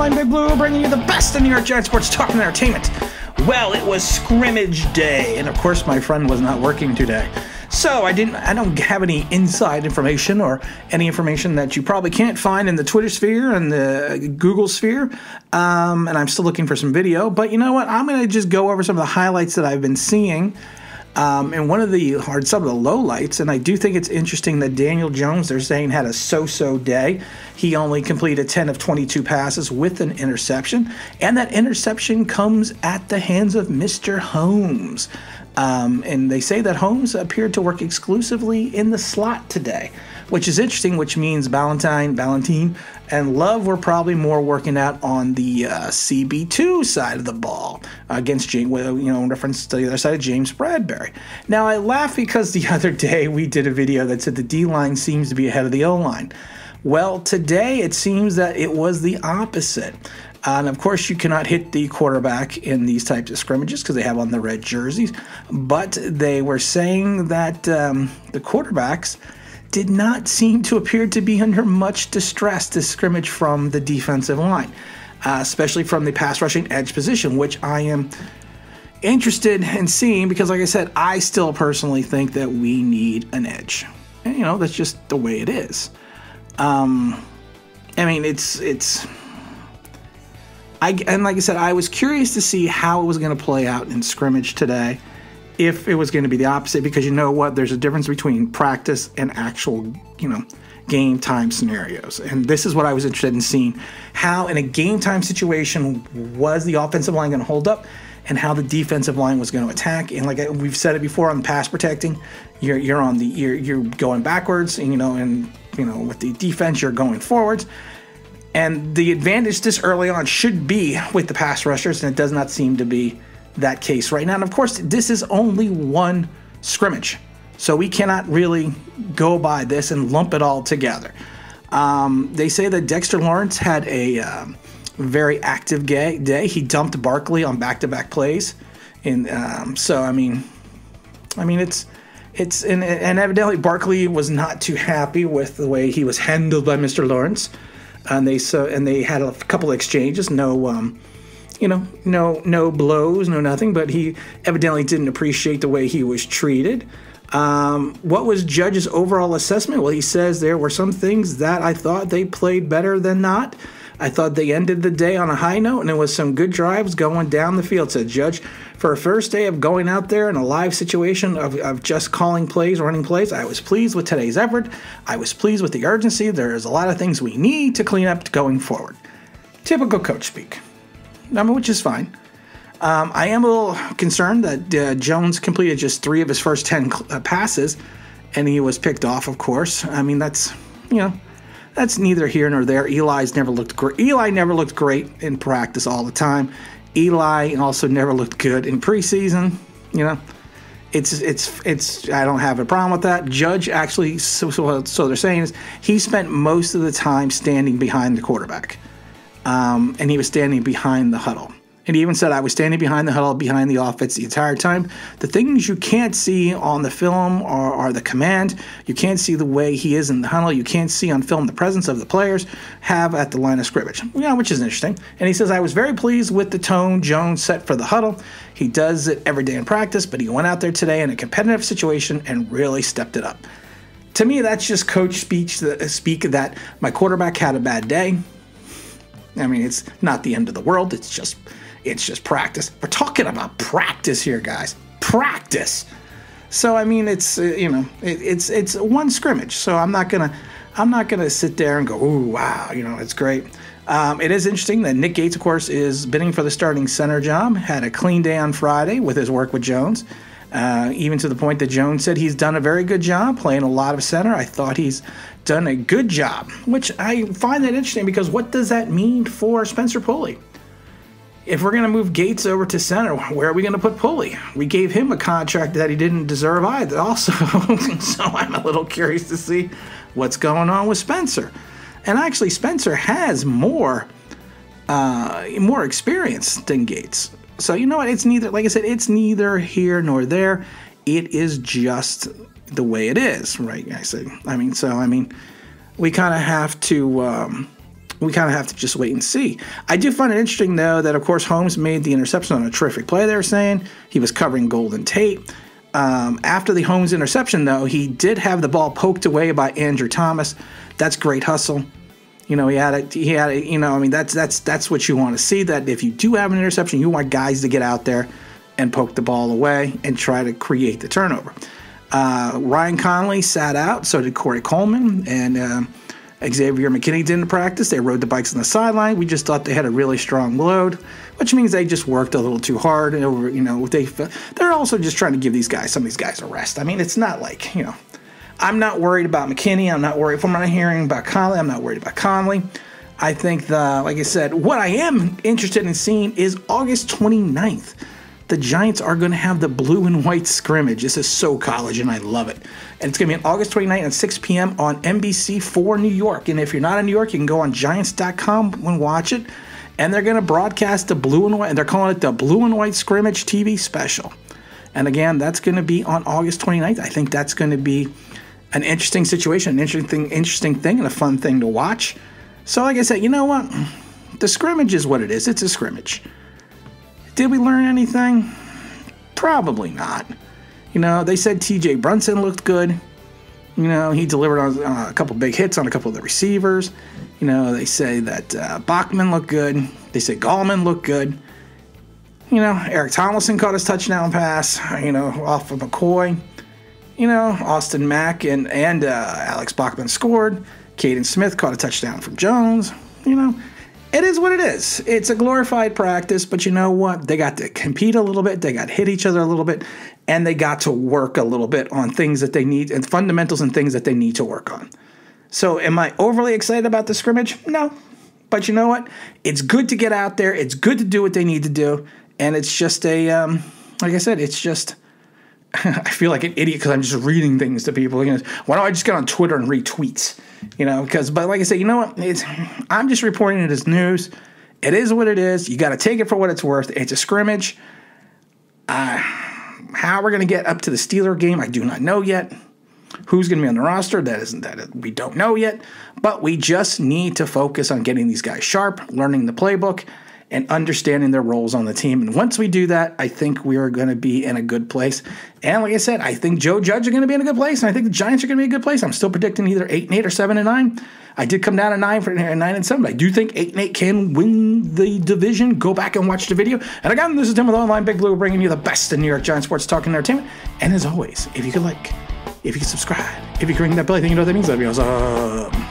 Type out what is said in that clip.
I'm Big Blue, bringing you the best in New York Giants sports talk and entertainment. Well, it was scrimmage day, and of course my friend was not working today. So I don't have any inside information or any information that you probably can't find in the Twitter sphere and the Google sphere. And I'm still looking for some video. But you know what? I'm going to just go over some of the highlights that I've been seeing. And some of the lowlights, and I do think it's interesting that Daniel Jones, they're saying, had a so-so day. He only completed 10 of 22 passes with an interception, and that interception comes at the hands of Mr. Holmes. And they say that Holmes appeared to work exclusively in the slot today, which is interesting, which means Valentine, and Love were probably more working out on the CB2 side of the ball against James, in reference to the other side of James Bradberry. Now, I laugh because the other day we did a video that said the D-line seems to be ahead of the O-line. Well, today it seems that it was the opposite. And of course, you cannot hit the quarterback in these types of scrimmages because they have on the red jerseys. But they were saying that the quarterbacks did not seem to appear to be under much distress this scrimmage from the defensive line, especially from the pass rushing edge position, which I am interested in seeing because, like I said, I still personally think that we need an edge. And, that's just the way it is. And like I said, I was curious to see how it was going to play out in scrimmage today, if it was going to be the opposite, because you know what? There's a difference between practice and actual, game time scenarios. And this is what I was interested in seeing, how in a game time situation was the offensive line going to hold up and how the defensive line was going to attack. And like we've said it before on pass protecting, you're going backwards, and with the defense, you're going forwards. And the advantage this early on should be with the pass rushers, and it does not seem to be that case right now. And of course, this is only one scrimmage, so we cannot really go by this and lump it all together. They say that Dexter Lawrence had a very active day. He dumped Barkley on back-to-back plays, and it's evidently Barkley was not too happy with the way he was handled by Mr. Lawrence. And they had a couple of exchanges, no blows, no nothing, but he evidently didn't appreciate the way he was treated. What was Judge's overall assessment? Well, he says there were some things that I thought they played better than not. I thought they ended the day on a high note, and it was some good drives going down the field, said Judge. For a first day of going out there in a live situation of just calling plays, running plays, I was pleased with today's effort. I was pleased with the urgency. There's a lot of things we need to clean up going forward. Typical coach speak, which is fine. I am a little concerned that Jones completed just 3 of his first 10 passes, and he was picked off, of course. That's neither here nor there. Eli never looked great in practice all the time. Eli also never looked good in preseason. It's I don't have a problem with that. Judge actually, so they're saying is he spent most of the time standing behind the quarterback, and he was standing behind the huddle. And he even said, I was standing behind the huddle, behind the offense the entire time. The things you can't see on the film are the command. You can't see the way he is in the huddle. You can't see on film the presence of the players have at the line of scrimmage, which is interesting. And he says, I was very pleased with the tone Jones set for the huddle. He does it every day in practice, but he went out there today in a competitive situation and really stepped it up. To me, that's just coach speak that my quarterback had a bad day. It's not the end of the world. It's just practice. We're talking about practice here, guys. Practice. So it's one scrimmage. So I'm not gonna sit there and go, ooh, wow, it's great. It is interesting that Nick Gates, of course, is bidding for the starting center job. Had a clean day on Friday with his work with Jones. Even to the point that Jones said he's done a very good job playing a lot of center. I thought he's done a good job, which I find that interesting because what does that mean for Spencer Pulley? If we're going to move Gates over to center, where are we going to put Pulley? We gave him a contract that he didn't deserve either also. So I'm a little curious to see what's going on with Spencer. And actually, Spencer has more experience than Gates. So you know what? It's neither, like I said, it's neither here nor there. It is just the way it is, right? We kind of have to we kind of have to just wait and see. I do find it interesting, though, that, of course, Holmes made the interception on a terrific play, they were saying. He was covering Golden Tate. After the Holmes interception, though, he did have the ball poked away by Andrew Thomas. That's great hustle. You know, he had it, you know, I mean, that's what you want to see, that if you do have an interception, you want guys to get out there and poke the ball away and try to create the turnover. Ryan Connolly sat out, so did Corey Coleman, and Xavier McKinney didn't practice. They rode the bikes on the sideline. We just thought they had a really strong load, which means they just worked a little too hard. And over, you know, they're also just trying to give some of these guys a rest. I mean, it's not like, you know, I'm not worried about McKinney. I'm not worried from what I'm hearing about Connolly. I'm not worried about Connolly. I think like I said, what I am interested in seeing is August 29th. The Giants are going to have the blue and white scrimmage. This is so college, and I love it. And it's going to be on August 29th at 6 p.m. on NBC4 New York. And if you're not in New York, you can go on Giants.com and watch it. And they're going to broadcast the blue and white, and they're calling it the Blue and White Scrimmage TV Special. And again, that's going to be on August 29th. I think that's going to be an interesting situation, an interesting thing, and a fun thing to watch. So like I said, you know what? The scrimmage is what it is. It's a scrimmage. Did we learn anything? Probably not. You know, they said T.J. Brunson looked good. You know, he delivered on a couple big hits on a couple of the receivers. You know, they say that Bachman looked good. They say Gallman looked good. You know, Eric Tomlinson caught his touchdown pass, you know, off of McCoy. You know, Austin Mack and Alex Bachman scored. Caden Smith caught a touchdown from Jones. You know, it is what it is. It's a glorified practice, but you know what? They got to compete a little bit. They got to hit each other a little bit, and they got to work a little bit on things that they need, and fundamentals and things that they need to work on. So am I overly excited about the scrimmage? No. But you know what? It's good to get out there. It's good to do what they need to do, and it's just like I said, it's just, I feel like an idiot because I'm just reading things to people. You know, why don't I just get on Twitter and read tweets? You know, but like I said, you know what? I'm just reporting it as news. It is what it is. You got to take it for what it's worth. It's a scrimmage. How we're going to get up to the Steeler game, I do not know yet. Who's going to be on the roster? We don't know yet. But we just need to focus on getting these guys sharp, learning the playbook, and understanding their roles on the team. And once we do that, I think we are going to be in a good place. And like I said, I think Joe Judge are going to be in a good place, and I think the Giants are going to be in a good place. I'm still predicting either 8-8 or 7-9. I did come down to 9-7, but I do think 8-8 can win the division. Go back and watch the video. And again, this is Tim with Online Big Blue, bringing you the best in New York Giants sports talk and entertainment. And as always, if you could like, if you could subscribe, if you could ring that bell, I think you know what that means. That'd be awesome.